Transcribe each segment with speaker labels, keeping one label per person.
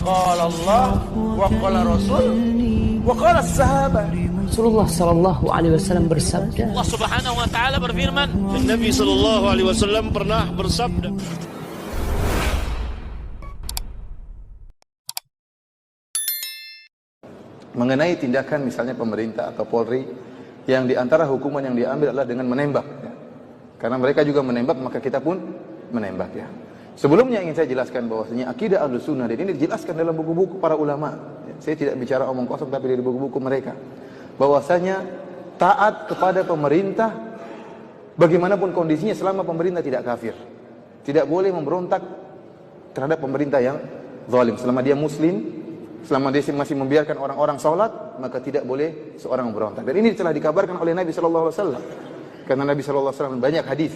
Speaker 1: Qala Allah wa qala Rasul wa qala sahabat.
Speaker 2: Rasulullah sallallahu alaihi wasallam bersabda.
Speaker 3: Allah Subhanahu wa taala berfirman, Nabi sallallahu alaihi wasallam pernah bersabda.
Speaker 4: Mengenai tindakan misalnya pemerintah atau Polri yang diantara hukuman yang diambil adalah dengan menembak ya. Karena mereka juga menembak, maka kita pun menembak ya. Sebelumnya ingin saya jelaskan bahwasanya akidah Ahlussunnah, dan ini dijelaskan dalam buku-buku para ulama ya. Saya tidak bicara omong kosong tapi dari buku-buku mereka, bahwasanya taat kepada pemerintah bagaimanapun kondisinya selama pemerintah tidak kafir. Tidak boleh memberontak terhadap pemerintah yang zalim selama dia muslim. Selama dia masih membiarkan orang-orang sholat, maka tidak boleh seorang memberontak. Dan ini telah dikabarkan oleh Nabi Sallallahu Alaihi Wasallam. Karena Nabi Sallallahu Alaihi Wasallam banyak hadis.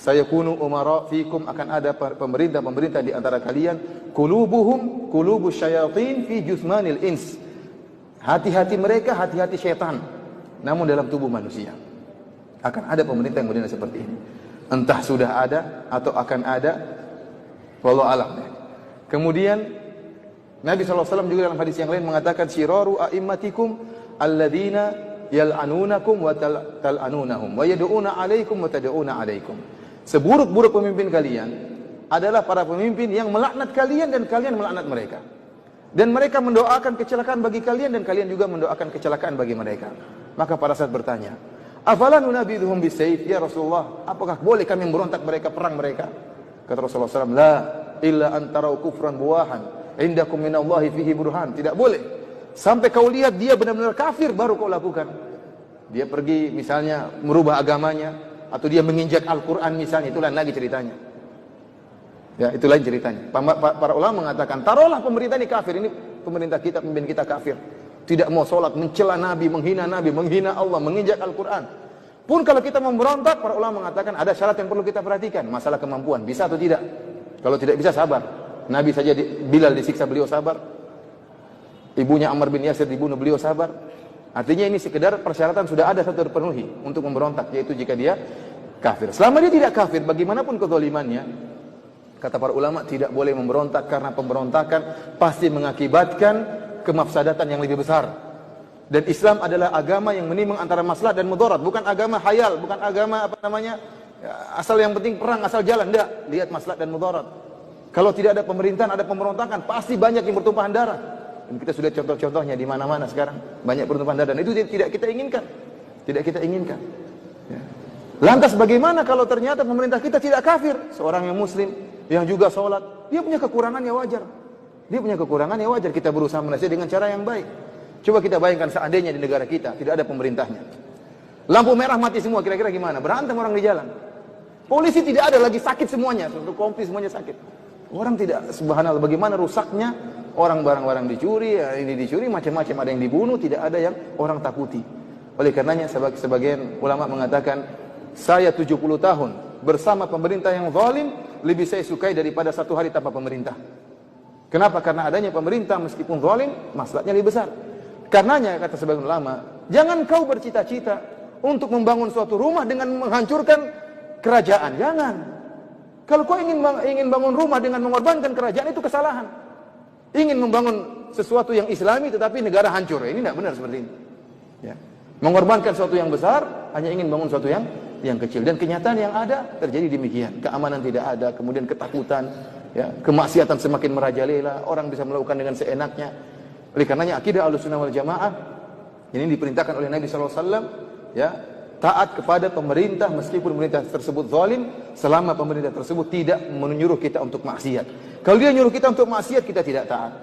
Speaker 4: Saya kunu umara fikum, akan ada pemerintah-pemerintah di antara kalian. Kulubuhum kulubus syayatin fi jusmanil ins. Hati-hati mereka hati-hati syaitan, namun dalam tubuh manusia. Akan ada pemerintah yang model seperti ini. Entah sudah ada atau akan ada, wallahu a'lam. Kemudian Nabi SAW juga dalam hadis yang lain mengatakan syiraru a'immatikum alladzina yal'anunakum wa tal'anunahum wa yad'una 'alaikum wa tad'una 'alaikum. Seburuk-buruk pemimpin kalian adalah para pemimpin yang melaknat kalian dan kalian melaknat mereka. Dan mereka mendoakan kecelakaan bagi kalian dan kalian juga mendoakan kecelakaan bagi mereka. Maka para sahabat bertanya, "Afala nunabidhuhum bisayf ya Rasulullah? Apakah boleh kami memberontak mereka, perang mereka?" Kata Rasulullah SAW, "La illa an tarau kufran buwahan indakum minallahi fihi burhan." Tidak boleh sampai kau lihat dia benar-benar kafir baru kau lakukan. Dia pergi misalnya merubah agamanya atau dia menginjak Al-Qur'an misalnya, itu lain lagi ceritanya. Ya, itu lain ceritanya. Para ulama mengatakan, taruhlah pemerintah ini kafir, ini pemerintah kita, pemimpin kita kafir. Tidak mau sholat, mencela Nabi, menghina Allah, menginjak Al-Qur'an. Pun kalau kita memberontak, para ulama mengatakan ada syarat yang perlu kita perhatikan, masalah kemampuan, bisa atau tidak. Kalau tidak bisa, sabar. Nabi saja Bilal disiksa, beliau sabar. Ibunya Ammar bin Yasir dibunuh, beliau sabar. Artinya ini sekedar persyaratan sudah ada satu terpenuhi untuk memberontak, yaitu jika dia kafir. Selama dia tidak kafir, bagaimanapun kezalimannya, kata para ulama, tidak boleh memberontak, karena pemberontakan pasti mengakibatkan kemafsadatan yang lebih besar. Dan Islam adalah agama yang menimbang antara maslahat dan mudarat, bukan agama hayal, bukan agama asal yang penting perang, asal jalan. Tidak, lihat maslahat dan mudarat. Kalau tidak ada pemerintahan, ada pemberontakan, pasti banyak yang bertumpahan darah. Dan kita sudah contoh-contohnya di mana-mana sekarang, banyak bertumpahan darah, dan itu tidak kita inginkan. Tidak kita inginkan. Ya. Lantas bagaimana kalau ternyata pemerintah kita tidak kafir? Seorang yang muslim, yang juga sholat, dia punya kekurangan yang wajar. Dia punya kekurangan yang wajar, kita berusaha menasihati dengan cara yang baik. Coba kita bayangkan seandainya di negara kita tidak ada pemerintahnya. Lampu merah mati semua, kira-kira gimana? Berantem orang di jalan. Polisi tidak ada lagi, sakit semuanya, satu kompi semuanya sakit. Orang tidak, subhanallah, bagaimana rusaknya orang, barang-barang dicuri, ini dicuri, macam-macam, ada yang dibunuh, tidak ada yang orang takuti. Oleh karenanya sebagian ulama mengatakan, saya 70 tahun bersama pemerintah yang zalim lebih saya sukai daripada satu hari tanpa pemerintah. Kenapa? Karena adanya pemerintah meskipun zalim, maslahatnya lebih besar. Karenanya kata sebagian ulama, jangan kau bercita-cita untuk membangun suatu rumah dengan menghancurkan kerajaan, jangan. Kalau kau ingin bangun rumah dengan mengorbankan kerajaan, itu kesalahan. Ingin membangun sesuatu yang islami tetapi negara hancur, ini tidak benar seperti ini. Ya. Mengorbankan sesuatu yang besar hanya ingin bangun sesuatu yang kecil, dan kenyataan yang ada terjadi demikian. Keamanan tidak ada, kemudian ketakutan, ya, kemaksiatan semakin merajalela, orang bisa melakukan dengan seenaknya. Oleh karenanya akidah Ahlussunnah wal Jamaah ini diperintahkan oleh Nabi sallallahu alaihi wasallam, ya, taat kepada pemerintah meskipun pemerintah tersebut zalim, selama pemerintah tersebut tidak menyuruh kita untuk maksiat. Kalau dia menyuruh kita untuk maksiat, kita tidak taat.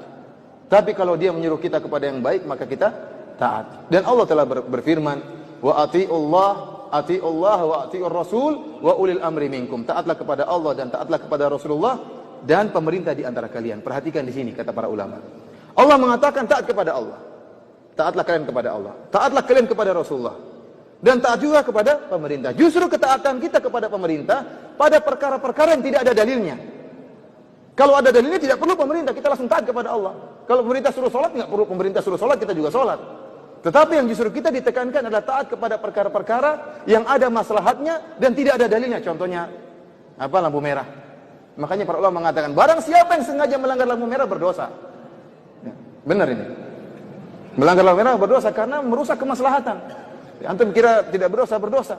Speaker 4: Tapi kalau dia menyuruh kita kepada yang baik, maka kita taat. Dan Allah telah berfirman, wa ati'ullah wa ati'ur rasul wa ulil amri minkum. Taatlah kepada Allah dan taatlah kepada Rasulullah dan pemerintah di antara kalian. Perhatikan di sini kata para ulama. Allah mengatakan taat kepada Allah. Taatlah kalian kepada Allah. Taatlah kalian kepada Rasulullah. Dan taat juga kepada pemerintah. Justru ketaatan kita kepada pemerintah pada perkara-perkara yang tidak ada dalilnya. Kalau ada dalilnya tidak perlu pemerintah, kita langsung taat kepada Allah. Kalau pemerintah suruh sholat, nggak perlu pemerintah suruh sholat, kita juga sholat. Tetapi yang justru kita ditekankan adalah taat kepada perkara-perkara yang ada maslahatnya dan tidak ada dalilnya. Contohnya apa? Lampu merah. Makanya para ulama mengatakan, barang siapa yang sengaja melanggar lampu merah berdosa. Benar ini. Melanggar lampu merah berdosa karena merusak kemaslahatan. Antum kira tidak berdosa, berdosa.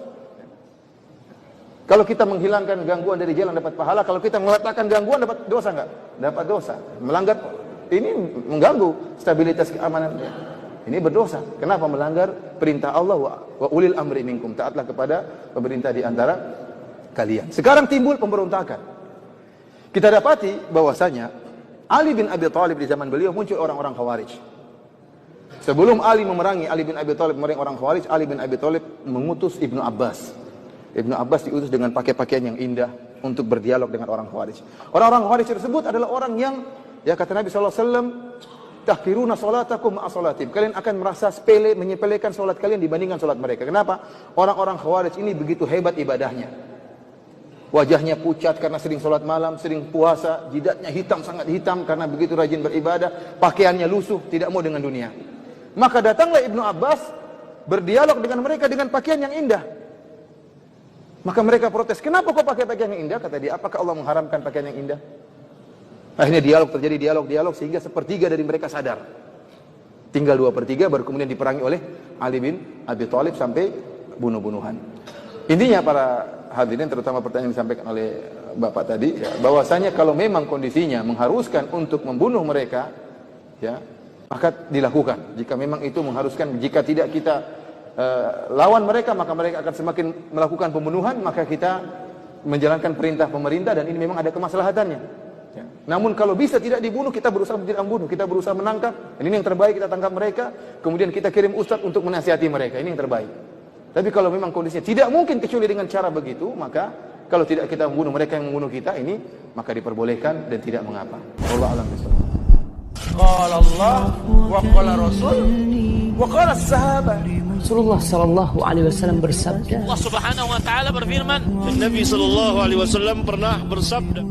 Speaker 4: Kalau kita menghilangkan gangguan dari jalan dapat pahala, kalau kita meletakkan gangguan dapat dosa enggak? Dapat dosa. Melanggar ini mengganggu stabilitas keamanan. Ini berdosa. Kenapa melanggar perintah Allah wa ulil amri minkum? Taatlah kepada pemerintah di antara kalian. Sekarang timbul pemberontakan. Kita dapati bahwasanya Ali bin Abi Thalib di zaman beliau muncul orang-orang Khawarij. Sebelum Ali bin Abi Thalib memerangi orang Khawarij, Ali bin Abi Thalib mengutus Ibnu Abbas. Ibnu Abbas diutus dengan pakai pakaian yang indah untuk berdialog dengan orang Khawarij. Orang-orang Khawarij tersebut adalah orang yang, ya kata Nabi SAW, tahqiruna salatakum ma'a salatim. Kalian akan merasa sepele, menyepelekan salat kalian dibandingkan salat mereka. Kenapa? Orang-orang Khawarij ini begitu hebat ibadahnya. Wajahnya pucat karena sering salat malam, sering puasa, jidatnya hitam, sangat hitam karena begitu rajin beribadah, pakaiannya lusuh, tidak mau dengan dunia. Maka datanglah Ibnu Abbas berdialog dengan mereka dengan pakaian yang indah. Maka mereka protes, kenapa kau pakai pakaian yang indah? Kata dia, apakah Allah mengharamkan pakaian yang indah? Akhirnya terjadi dialog sehingga sepertiga dari mereka sadar. Tinggal 2/3 baru kemudian diperangi oleh Ali bin Abi Thalib sampai bunuh-bunuhan. Intinya para hadirin, terutama pertanyaan yang disampaikan oleh Bapak tadi, ya, bahwasanya kalau memang kondisinya mengharuskan untuk membunuh mereka, ya, maka dilakukan. Jika memang itu mengharuskan, jika tidak kita lawan mereka, maka mereka akan semakin melakukan pembunuhan, maka kita menjalankan perintah pemerintah dan ini memang ada kemaslahatannya. Ya. Namun kalau bisa tidak dibunuh, kita berusaha tidak membunuh, kita berusaha menangkap. Dan ini yang terbaik, kita tangkap mereka, kemudian kita kirim ustadz untuk menasihati mereka. Ini yang terbaik. Tapi kalau memang kondisinya tidak mungkin kecuali dengan cara begitu, maka kalau tidak kita membunuh mereka yang membunuh kita, ini maka diperbolehkan dan tidak mengapa. Wallahu a'lam bishawab.
Speaker 1: Qala Allah wa qala Rasul wa qala sahabat.
Speaker 2: Rasulullah sallallahu alaihi wasallam bersabda.
Speaker 3: Allah Subhanahu wa taala berfirman, Nabi sallallahu alaihi wasallam pernah bersabda.